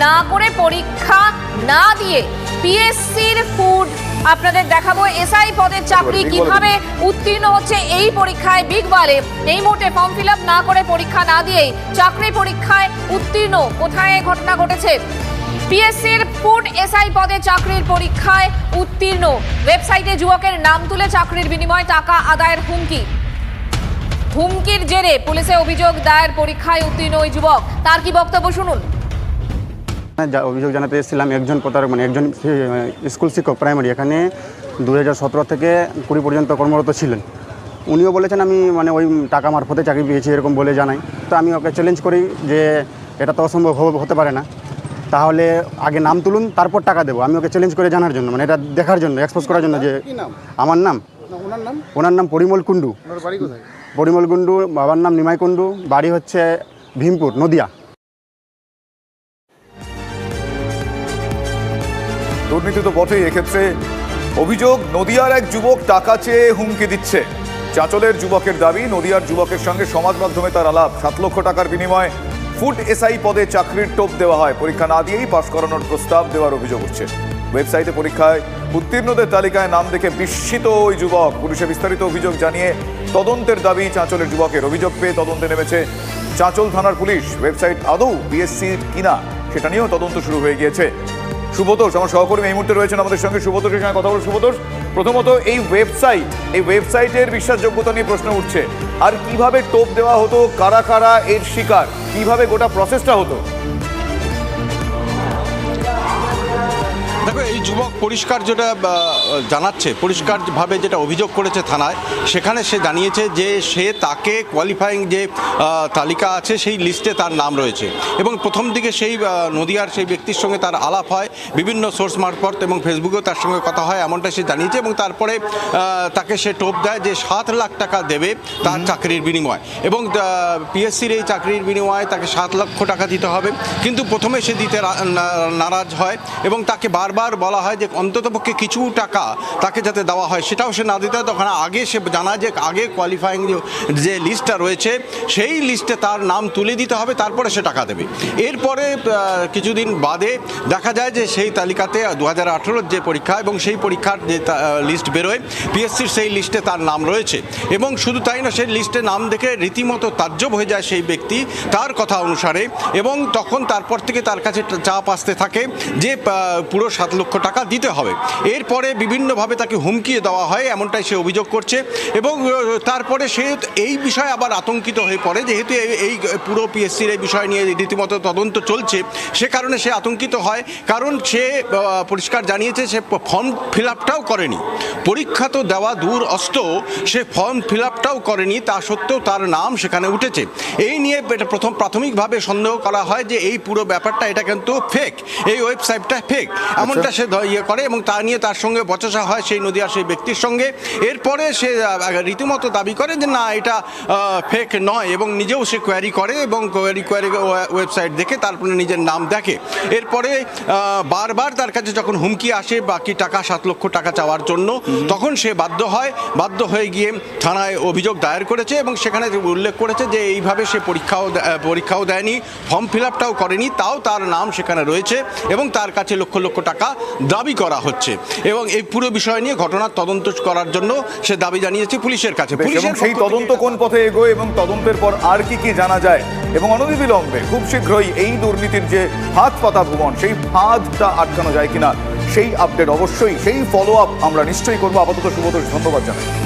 না করে পরীক্ষা না দিয়ে পিএসসির ফুড আপনাদের দেখাবো এসআই পদের চাকরি কিভাবে উত্তীর্ণ হচ্ছে এই পরীক্ষায় বিগবালে এই মুহূর্তে ফর্ম ফিল আপ না করে পরীক্ষা না দিয়েই চাকরি পরীক্ষায় উত্তীর্ণ কোথায় ঘটনা ঘটেছে পিএসসির ফুড এসআই পদে চাকরির পরীক্ষায় উত্তীর্ণ ওয়েবসাইটে যুবকের নাম তুলে চাকরির বিনিময়ে টাকা আদায়ের হুমকির জেরে পুলিশে অভিযোগ দায়ের পরীক্ষায় উত্তীর্ণ ওই যুবক তার কি বক্তব্য শুনুন। অভিযোগ জানাতে এসেছিলাম একজন প্রতারক মানে একজন স্কুল শিক্ষক প্রাইমারি এখানে 2017 থেকে 20 পর্যন্ত কর্মরত ছিলেন। উনিও বলেছেন আমি মানে ওই টাকা মারফতে চাকরি পেয়েছি এরকম বলে জানাই। তো আমি ওকে চ্যালেঞ্জ করি যে এটা তো অসম্ভব হতে পারে না, তাহলে আগে নাম তুলুন তারপর টাকা দেবো। আমি ওকে চ্যালেঞ্জ করে জানার জন্য মানে এটা দেখার জন্য এক্সপোজ করার জন্য যে আমার নাম ওনার নাম পরিমল কুণ্ডু। পরিমল কুণ্ডু, বাবার নাম নিমাই কুণ্ডু, বাড়ি হচ্ছে ভীমপুর নদিয়া। দুর্নীতি তো বটেই, এক্ষেত্রে অভিযোগ নদিয়ার এক যুবক টাকা চেয়ে হুমকি দিচ্ছে। চাঁচলের যুবকের দাবি নদিয়ার যুবকের সঙ্গে সমাজ মাধ্যমে তার আলাপ। 7 লক্ষ টাকার বিনিময়ে ফুড এসআই পদে চাকরির টোপ দেওয়া হয়। পরীক্ষা না দিয়েই পাশ করানোর প্রস্তাব দেওয়ার অভিযোগ উঠছে। ওয়েবসাইটে পরীক্ষায় উত্তীর্ণদের তালিকায় নাম দেখে বিস্মিত ওই যুবক। পুলিশে বিস্তারিত অভিযোগ জানিয়ে তদন্তের দাবি চাঁচলের যুবকের। অভিযোগ পেয়ে তদন্তে নেমেছে চাঁচল থানার পুলিশ। ওয়েবসাইট আদৌ পিএসসির কিনা সেটা নিয়েও তদন্ত শুরু হয়ে গিয়েছে। সুব্রতোষ আমার সহকর্মী এই মুহূর্তে রয়েছেন আমাদের সঙ্গে। সুব্রতোষের সঙ্গে কথা বলবো। সুব্রতোষ, প্রথমত এই ওয়েবসাইটের বিশ্বাসযোগ্যতা নিয়ে প্রশ্ন উঠছে। আর কিভাবে টোপ দেওয়া হতো, কারা কারা এর শিকার, কিভাবে গোটা প্রসেসটা হতো? দেখো, এই যুবক পরিষ্কার যেটা জানাচ্ছে, পরিষ্কারভাবে যেটা অভিযোগ করেছে থানায়, সেখানে সে জানিয়েছে যে তাকে কোয়ালিফাইং যে তালিকা আছে সেই লিস্টে তার নাম রয়েছে এবং প্রথম দিকে সেই নদিয়ার সেই ব্যক্তির সঙ্গে তার আলাপ হয় বিভিন্ন সোর্স মারফত এবং ফেসবুকেও তার সঙ্গে কথা হয়, এমনটা সে জানিয়েছে। এবং তারপরে তাকে সে টোপ দেয় যে 7 লাখ টাকা দেবে তার চাকরির বিনিময় এবং পিএসসির এই চাকরির বিনিময়ে তাকে 7 লক্ষ টাকা দিতে হবে। কিন্তু প্রথমে সে দিতে নারাজ হয় এবং তাকে বারবার বলা হয় যে অন্ততপক্ষে কিছু টাকা তাকে যাতে দেওয়া হয়, সেটাও সে না দিতে হয়। তখন আগে সে জানায় যে আগে কোয়ালিফাইং যে লিস্টটা রয়েছে সেই লিস্টে তার নাম তুলে দিতে হবে, তারপরে সে টাকা দেবে। এরপরে কিছুদিন বাদে দেখা যায় যে সেই তালিকাতে 2018 যে পরীক্ষা এবং সেই পরীক্ষার যে লিস্ট বেরোয়, পিএসসির সেই লিস্টে তার নাম রয়েছে এবং শুধু তাই না, সেই লিস্টে নাম দেখে রীতিমতো তাজ্জব হয়ে যায় সেই ব্যক্তি তার কথা অনুসারে। এবং তখন তারপর থেকে তার কাছে চাপ আসতে থাকে যে পুরো 7 লক্ষ টাকা দিতে হবে। এরপরে বিভিন্নভাবে তাকে হুমকি দেওয়া হয়, এমনটাই সে অভিযোগ করছে। এবং তারপরে সে এই বিষয়ে আবার আতঙ্কিত হয়ে পড়ে, যেহেতু এই পুরো পিএসসির এই বিষয় নিয়ে রীতিমতো তদন্ত চলছে, সে কারণে সে আতঙ্কিত হয়। কারণ সে পরিষ্কার জানিয়েছে সে ফর্ম ফিল আপটাও করেনি, পরীক্ষা তো দেওয়া দূর অস্ত, সে ফর্ম ফিল আপটাও করেনি, তা সত্ত্বেও তার নাম সেখানে উঠেছে। এই নিয়ে এটা প্রাথমিকভাবে সন্দেহ করা হয় যে এই পুরো ব্যাপারটা এটা কিন্তু ফেক, এই ওয়েবসাইটটা ফেক, এমনটা সে করে এবং তা নিয়ে তার সঙ্গে বচসা হয় সেই নদিয়ার সেই ব্যক্তির সঙ্গে। এরপরে সে রীতিমতো দাবি করে যে না, এটা ফেক নয় এবং নিজেও সে কোয়ারি করে এবং কোয়ারি ওয়েবসাইট দেখে তারপরে নিজের নাম দেখে। এরপরে বারবার তার কাছে যখন হুমকি আসে বাকি টাকা 7 লক্ষ টাকা চাওয়ার জন্য, তখন সে বাধ্য হয়ে গিয়ে থানায় অভিযোগ দায়ের করেছে এবং সেখানে উল্লেখ করেছে যে এইভাবে সে পরীক্ষাও দেয়নি, ফর্ম ফিল আপটাও করেনি, তাও তার নাম সেখানে রয়েছে এবং তার কাছে লক্ষ লক্ষ টাকা দাবি করা হচ্ছে। এবং এই পুরো বিষয় নিয়ে ঘটনার তদন্ত করার জন্য সে দাবি জানিয়েছে পুলিশের কাছে। এবং সেই তদন্ত কোন পথে এগোয় এবং তদন্তের পর আর কি জানা যায় এবং অনতিবিলম্বে খুব শীঘ্রই এই দুর্নীতির যে ফাঁদ পাতা ভুবন, সেই ফাঁদটা আটকানো যায় কিনা সেই আপডেট অবশ্যই, সেই ফলো আপ আমরা নিশ্চয়ই করবো। আপাতত সুব্রতোষ, ধন্যবাদ জানাই।